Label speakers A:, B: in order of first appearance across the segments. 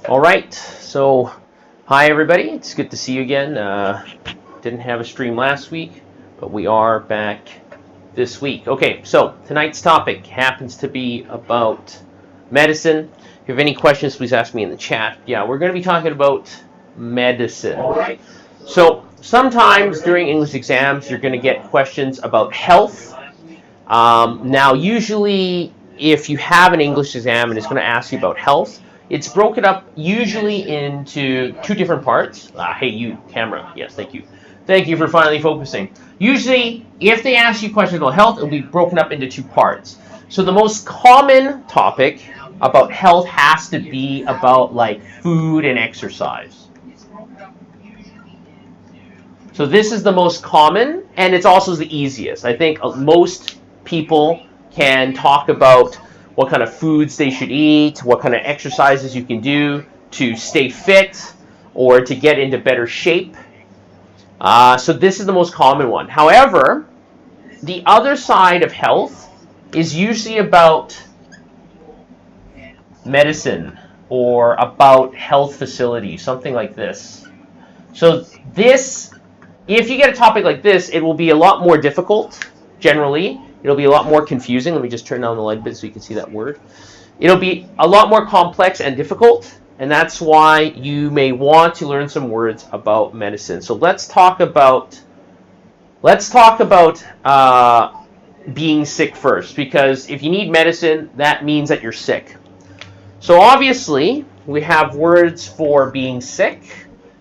A: All right, so hi everybody. It's good to see you again. Didn't have a stream last week, but we are back this week. Okay, so tonight's topic happens to be about medicine. If you have any questions, please ask me in the chat. Yeah, we're going to be talking about medicine. All right. So sometimes during English exams, you're going to get questions about health. Now, usually, if you have an English exam and it's going to ask you about health, it's broken up usually into two different parts. Hey, you, camera. Yes, thank you. Thank you for finally focusing. Usually, if they ask you questions about health, it'll be broken up into two parts. So the most common topic about health has to be about like food and exercise. So this is the most common, and it's also the easiest. I think most people can talk about what kind of foods they should eat, what kind of exercises you can do to stay fit or to get into better shape. So this is the most common one. However, the other side of health is usually about medicine or about health facilities, something like this. So this, if you get a topic like this, it will be a lot more difficult, generally. It'll be a lot more confusing. Let me just turn down the light a bit so you can see that word. It'll be a lot more complex and difficult, and that's why you may want to learn some words about medicine. So let's talk about being sick first, because if you need medicine, that means that you're sick. So obviously, we have words for being sick.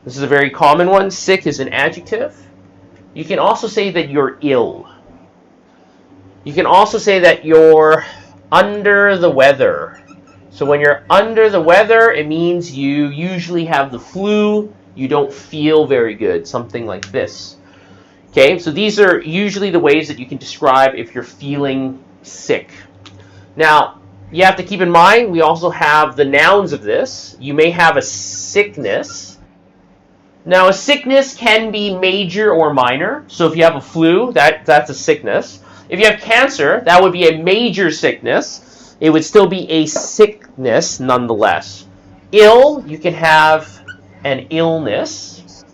A: This is a very common one. Sick is an adjective. You can also say that you're ill. You can also say that you're under the weather. So when you're under the weather, it means you usually have the flu, you don't feel very good, something like this. Okay, so these are usually the ways that you can describe if you're feeling sick. Now, you have to keep in mind, we also have the nouns of this. You may have a sickness. Now, a sickness can be major or minor. So if you have a flu, that's a sickness. If you have cancer, that would be a major sickness. It would still be a sickness nonetheless. Ill, you can have an illness.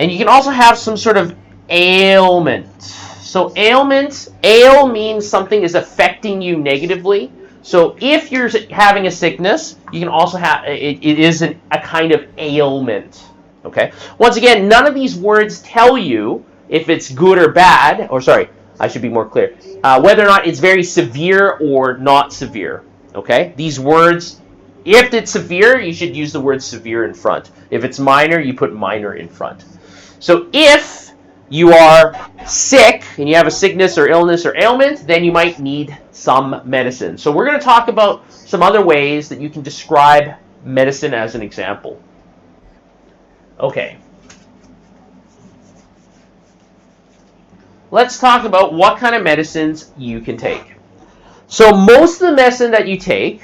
A: And you can also have some sort of ailment. So ailment, ail means something is affecting you negatively. So if you're having a sickness, you can also have, it is a kind of ailment. Okay. Once again, none of these words tell you if it's good or bad, or sorry, I should be more clear, whether or not it's very severe or not severe. Okay. These words, if it's severe, you should use the word severe in front. If it's minor, you put minor in front. So if you are sick and you have a sickness or illness or ailment, then you might need some medicine. So we're going to talk about some other ways that you can describe medicine as an example. Okay. Let's talk about what kind of medicines you can take. So most of the medicine that you take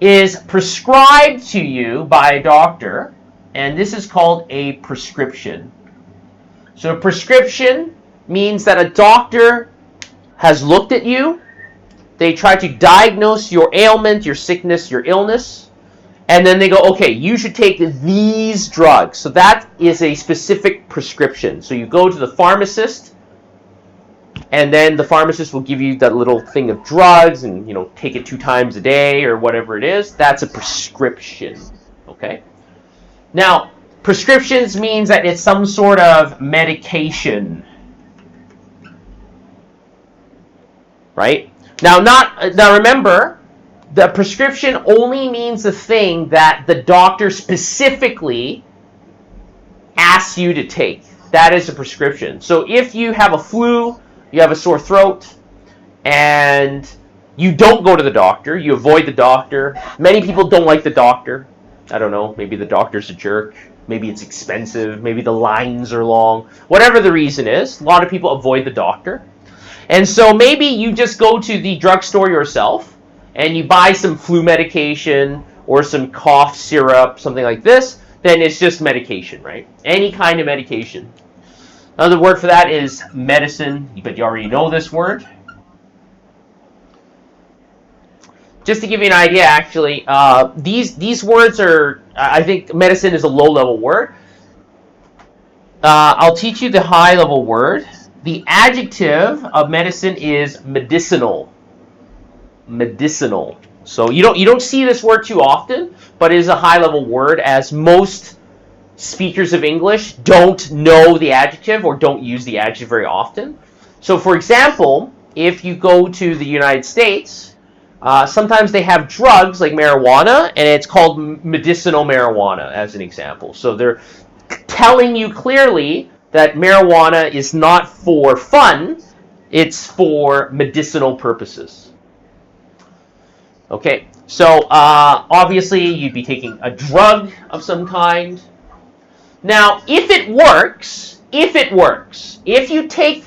A: is prescribed to you by a doctor, and this is called a prescription. So a prescription means that a doctor has looked at you, they try to diagnose your ailment, your sickness, your illness, and then they go, okay, you should take these drugs. So that is a specific prescription. So you go to the pharmacist, and then the pharmacist will give you that little thing of drugs, and take it 2 times a day or whatever it is. That's a prescription. Okay? Now, prescriptions means that it's some sort of medication. Right? Now remember, the prescription only means the thing that the doctor specifically asks you to take. That is a prescription. So if you have a flu, you have a sore throat, and you don't go to the doctor, you avoid the doctor. Many people don't like the doctor. I don't know, maybe the doctor's a jerk. Maybe it's expensive. Maybe the lines are long. Whatever the reason is, a lot of people avoid the doctor. And so maybe you just go to the drugstore yourself and you buy some flu medication or some cough syrup, something like this. Then it's just medication, right? Any kind of medication. Another word for that is medicine, but you already know this word. just to give you an idea, actually, these words are, I think medicine is a low-level word. I'll teach you the high-level word. The adjective of medicine is medicinal. Medicinal. So you don't see this word too often, but it is a high-level word, as most speakers of English don't know the adjective or don't use the adjective very often. So, for example, if you go to the United States, sometimes they have drugs like marijuana, and it's called medicinal marijuana, as an example. So they're telling you clearly that marijuana is not for fun, it's for medicinal purposes. Okay, so obviously you'd be taking a drug of some kind. Now, if it works, if you take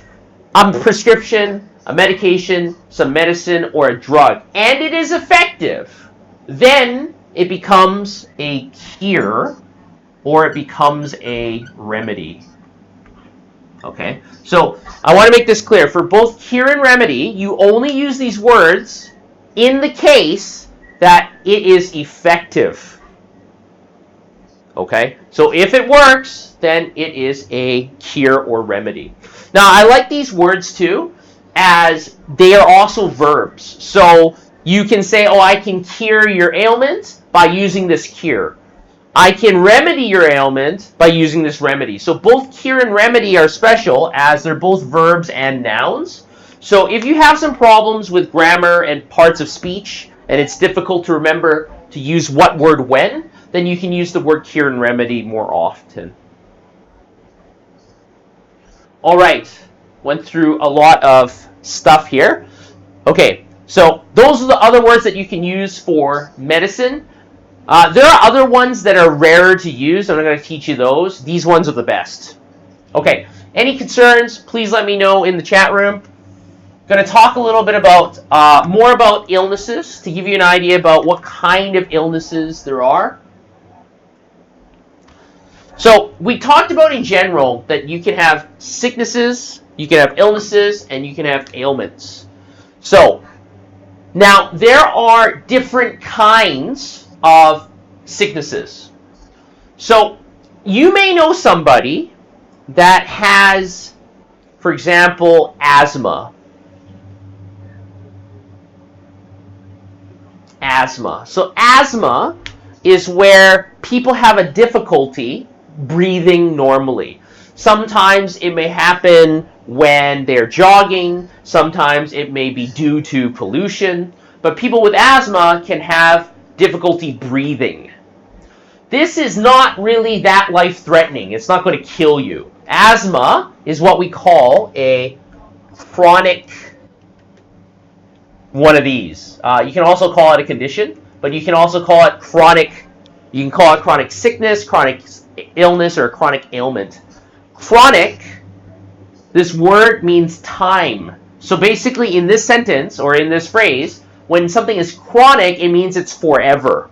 A: a prescription, a medication, some medicine, or a drug, and it is effective, then it becomes a cure, or it becomes a remedy. Okay, so I want to make this clear. For both cure and remedy, you only use these words in the case that it is effective. Okay, so if it works, then it is a cure or remedy. Now, I like these words too, as they are also verbs. So you can say, oh, I can cure your ailment by using this cure. I can remedy your ailment by using this remedy. So both cure and remedy are special, as they're both verbs and nouns. So if you have some problems with grammar and parts of speech, and it's difficult to remember to use what word when, then you can use the word cure and remedy more often. All right, went through a lot of stuff here. Okay, so those are the other words that you can use for medicine. There are other ones that are rarer to use. I'm not going to teach you those. These ones are the best. Okay, any concerns, please let me know in the chat room. Going to talk a little bit about more about illnesses to give you an idea about what kind of illnesses there are. So we talked about in general that you can have sicknesses, you can have illnesses, and you can have ailments. So now there are different kinds of sicknesses. So you may know somebody that has, for example, asthma. Asthma. So asthma is where people have a difficulty breathing normally. Sometimes it may happen when they're jogging, sometimes it may be due to pollution, but people with asthma can have difficulty breathing. This is not really that life-threatening. It's not going to kill you. Asthma is what we call a chronic one of these. You can also call it a condition, but you can also call it chronic. You can call it chronic sickness, chronic illness, or chronic ailment. Chronic, this word means time. So basically in this sentence, or in this phrase, when something is chronic, it means it's forever.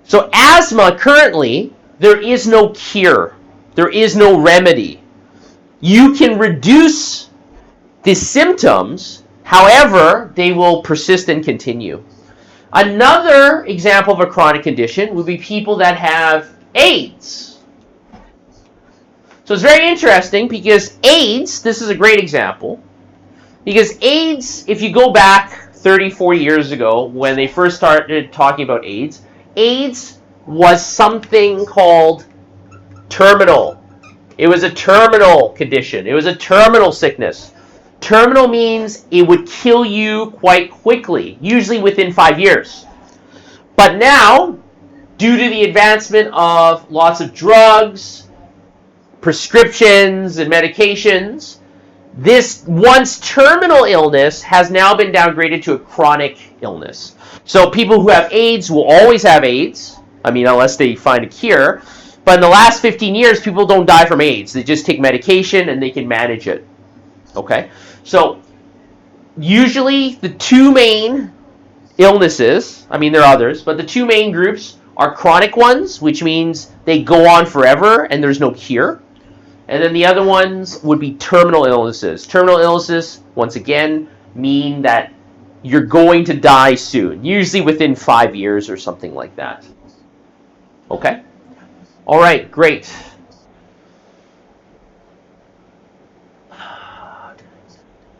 A: So asthma, currently, there is no cure. There is no remedy. You can reduce the symptoms, however, they will persist and continue. Another example of a chronic condition would be people that have AIDS. So it's very interesting because AIDS, this is a great example, because AIDS, if you go back 34 years ago when they first started talking about AIDS, AIDS was something called terminal. It was a terminal condition. It was a terminal sickness. Terminal means it would kill you quite quickly, usually within 5 years. But now, due to the advancement of lots of drugs, prescriptions, and medications, this once terminal illness has now been downgraded to a chronic illness. So people who have AIDS will always have AIDS, unless they find a cure. But in the last 15 years, people don't die from AIDS. They just take medication and they can manage it. Okay? So, usually the two main illnesses, there are others, but the two main groups are chronic ones, which means they go on forever and there's no cure. And then the other ones would be terminal illnesses. Terminal illnesses, once again, mean that you're going to die soon, usually within 5 years or something like that. Okay? All right, great.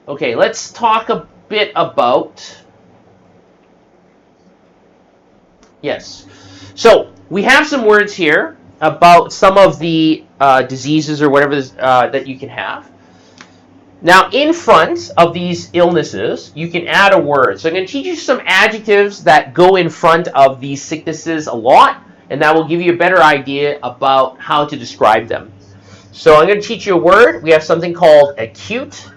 A: Okay, let's talk a bit about... Yes. So, we have some words here about some of the diseases or whatever that you can have. Now, in front of these illnesses, you can add a word. So I'm going to teach you some adjectives that go in front of these sicknesses a lot, and that will give you a better idea about how to describe them. So I'm going to teach you a word. We have something called acute.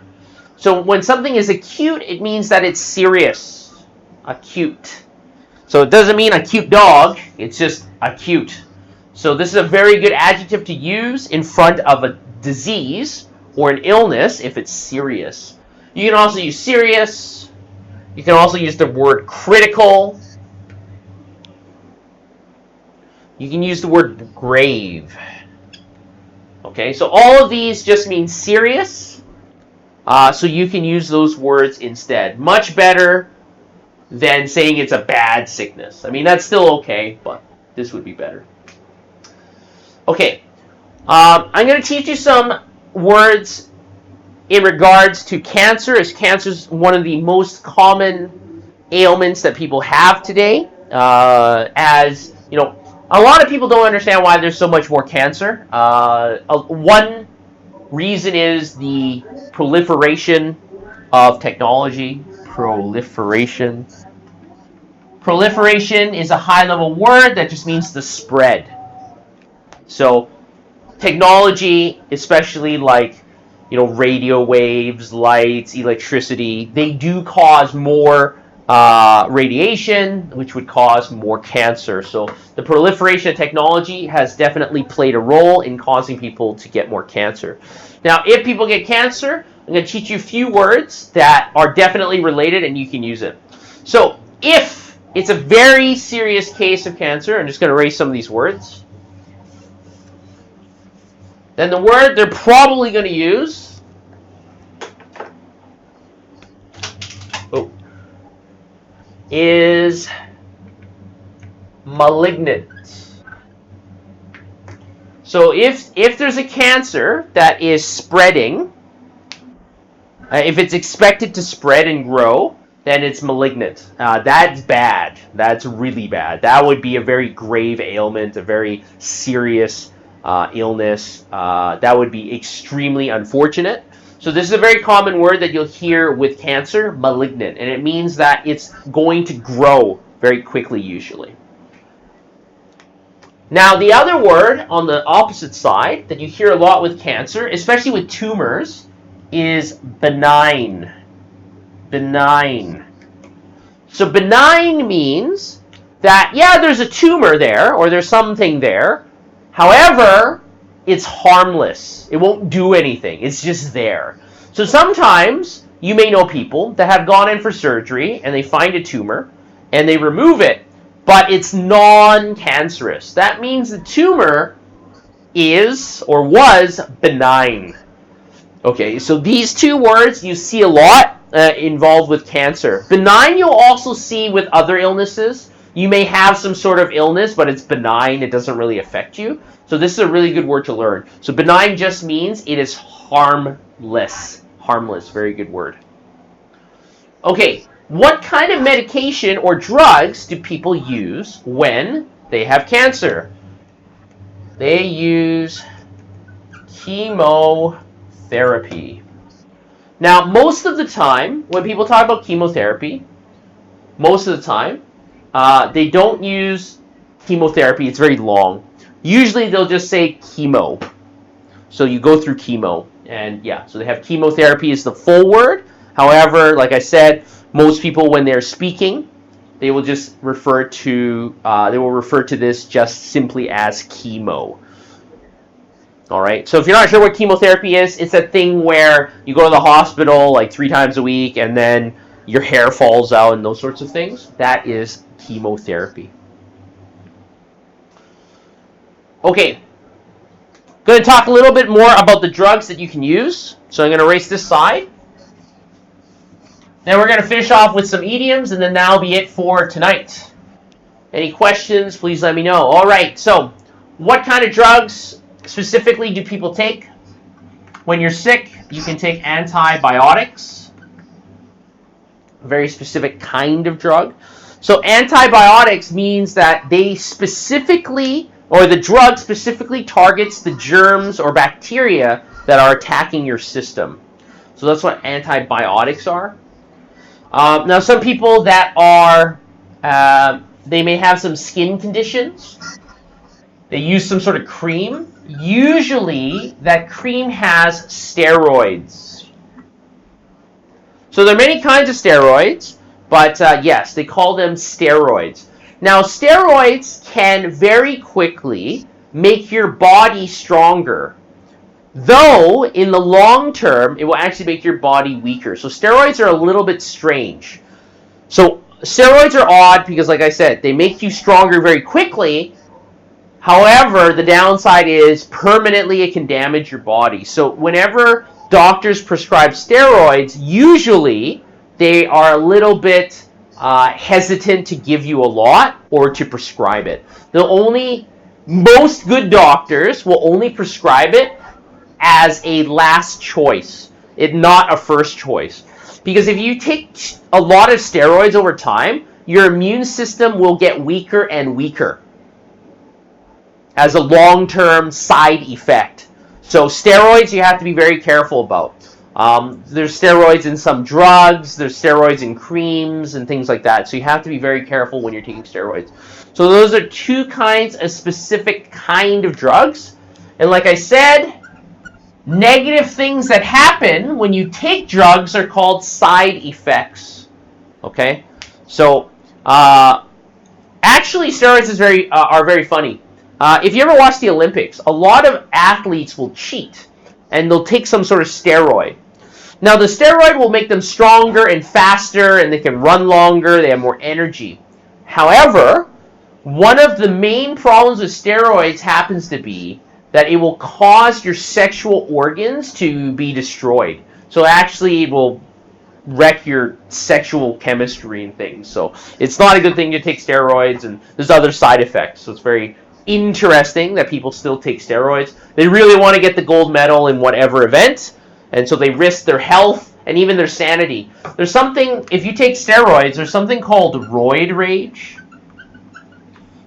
A: So when something is acute, it means that it's serious. Acute. So it doesn't mean a cute dog, it's just acute. So this is a very good adjective to use in front of a disease or an illness if it's serious. You can also use serious. You can also use the word critical. You can use the word grave. Okay, so all of these just mean serious. So you can use those words instead. Much better than saying it's a bad sickness. I mean, that's still okay, but this would be better. Okay, I'm going to teach you some words in regards to cancer, as cancer is one of the most common ailments that people have today. As you know, a lot of people don't understand why there's so much more cancer. One reason is the proliferation of technology. Proliferation is a high-level word that just means the spread. So technology, especially like, you know, radio waves, lights, electricity, they do cause more radiation, which would cause more cancer. So the proliferation of technology has definitely played a role in causing people to get more cancer. Now, if people get cancer, I'm going to teach you a few words that are definitely related and you can use it. So if it's a very serious case of cancer, I'm just going to erase some of these words. Then the word they're probably going to use is malignant. So if there's a cancer that is spreading, if it's expected to spread and grow, then it's malignant. That's bad. That's really bad. That would be a very grave ailment, a very serious illness. That would be extremely unfortunate. So this is a very common word that you'll hear with cancer, malignant, and it means that it's going to grow very quickly usually. Now, the other word on the opposite side that you hear a lot with cancer, especially with tumors, is benign. Benign. So benign means that, yeah, there's a tumor there, or there's something there. However, it's harmless. It won't do anything. It's just there. So sometimes you may know people that have gone in for surgery and they find a tumor and they remove it, but it's non-cancerous. That means the tumor is or was benign. Okay, so these two words you see a lot involved with cancer. Benign you'll also see with other illnesses. You may have some sort of illness, but it's benign. It doesn't really affect you. So this is a really good word to learn. So benign just means it is harmless. Harmless, very good word. Okay, what kind of medication or drugs do people use when they have cancer? They use chemotherapy. Now, most of the time, when people talk about chemotherapy, most of the time, they don't use chemotherapy. It's very long. Usually, they'll just say chemo. So you go through chemo. And yeah, so they have chemotherapy is the full word. However, like I said, most people, when they're speaking, they will just refer to this just simply as chemo. All right. So if you're not sure what chemotherapy is, it's a thing where you go to the hospital like 3 times a week, and then your hair falls out and those sorts of things. That is chemotherapy. Okay. Going to talk a little bit more about the drugs that you can use. So I'm going to erase this side. Then we're going to finish off with some idioms, and then that'll be it for tonight. Any questions, please let me know. All right, so what kind of drugs specifically do people take? When you're sick, you can take antibiotics, a very specific kind of drug. So antibiotics means that they specifically, or the drug specifically targets the germs or bacteria that are attacking your system. So that's what antibiotics are. Now, some people that are, they may have some skin conditions. They use some sort of cream. Usually, that cream has steroids. So there are many kinds of steroids, but yes, they call them steroids. Now, steroids can very quickly make your body stronger. Though, in the long term, it will actually make your body weaker. So steroids are a little bit strange. So steroids are odd because, like I said, they make you stronger very quickly. However, the downside is permanently it can damage your body. So whenever doctors prescribe steroids, usually they are a little bit hesitant to give you a lot or to prescribe it. Most good doctors will only prescribe it as a last choice, not a first choice. Because if you take a lot of steroids over time, your immune system will get weaker and weaker as a long-term side effect. So steroids you have to be very careful about. There's steroids in some drugs, there's steroids in creams and things like that. So you have to be very careful when you're taking steroids. So those are two kinds of specific kind of drugs. And like I said, negative things that happen when you take drugs are called side effects. Okay? So, actually, steroids are very funny. If you ever watch the Olympics, a lot of athletes will cheat, and they'll take some sort of steroid. Now, the steroid will make them stronger and faster, and they can run longer, they have more energy. However, one of the main problems with steroids happens to be that it will cause your sexual organs to be destroyed. So actually, it will wreck your sexual chemistry and things. So it's not a good thing to take steroids, and there's other side effects. So it's very interesting that people still take steroids. They really want to get the gold medal in whatever event, and so they risk their health and even their sanity. There's something, if you take steroids, there's something called roid rage.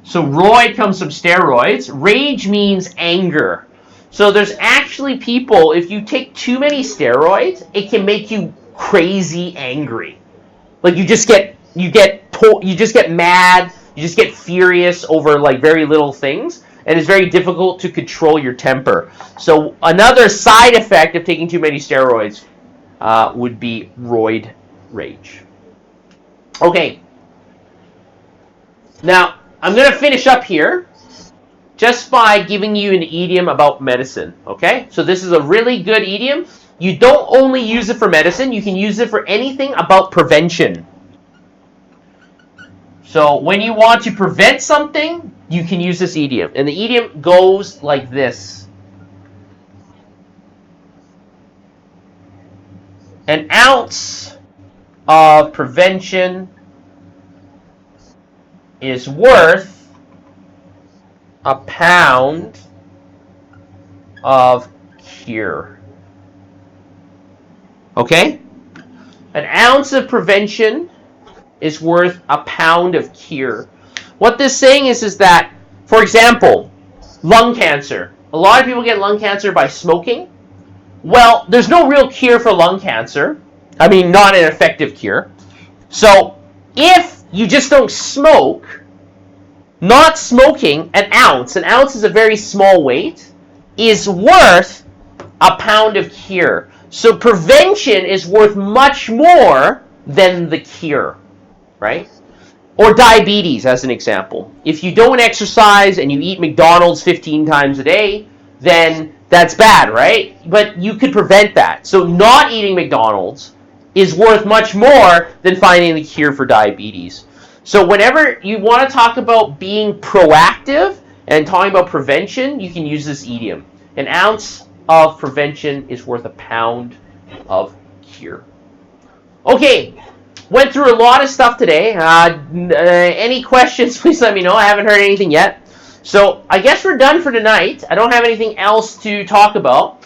A: So roid comes from steroids. Rage means anger. So there's actually people, if you take too many steroids, it can make you crazy angry. Like you just get mad, you just get furious over like very little things, and it's very difficult to control your temper. So another side effect of taking too many steroids would be roid rage. Okay. Now, I'm going to finish up here just by giving you an idiom about medicine, okay? So this is a really good idiom. You don't only use it for medicine, you can use it for anything about prevention. So when you want to prevent something, you can use this idiom. And the idiom goes like this. An ounce of prevention is worth a pound of cure. Okay? An ounce of prevention is worth a pound of cure. What this saying is that, for example, lung cancer. A lot of people get lung cancer by smoking. Well, there's no real cure for lung cancer. I mean, not an effective cure. So, if you just don't smoke, not smoking an ounce is a very small weight, is worth a pound of cure. So prevention is worth much more than the cure, right? Or diabetes, as an example. If you don't exercise and you eat McDonald's 15 times a day, then that's bad, right? But you could prevent that. So not eating McDonald's is worth much more than finding the cure for diabetes. So whenever you want to talk about being proactive and talking about prevention, you can use this idiom. An ounce of prevention is worth a pound of cure. Okay, went through a lot of stuff today. Any questions, please let me know. I haven't heard anything yet. So I guess we're done for tonight. I don't have anything else to talk about.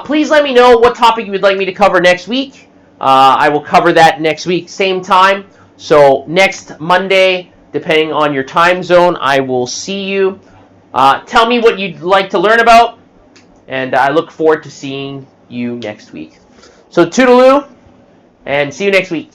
A: Please let me know what topic you would like me to cover next week. I will cover that next week, same time. So next Monday, depending on your time zone, I will see you. Tell me what you'd like to learn about, and I look forward to seeing you next week. So toodaloo, and see you next week.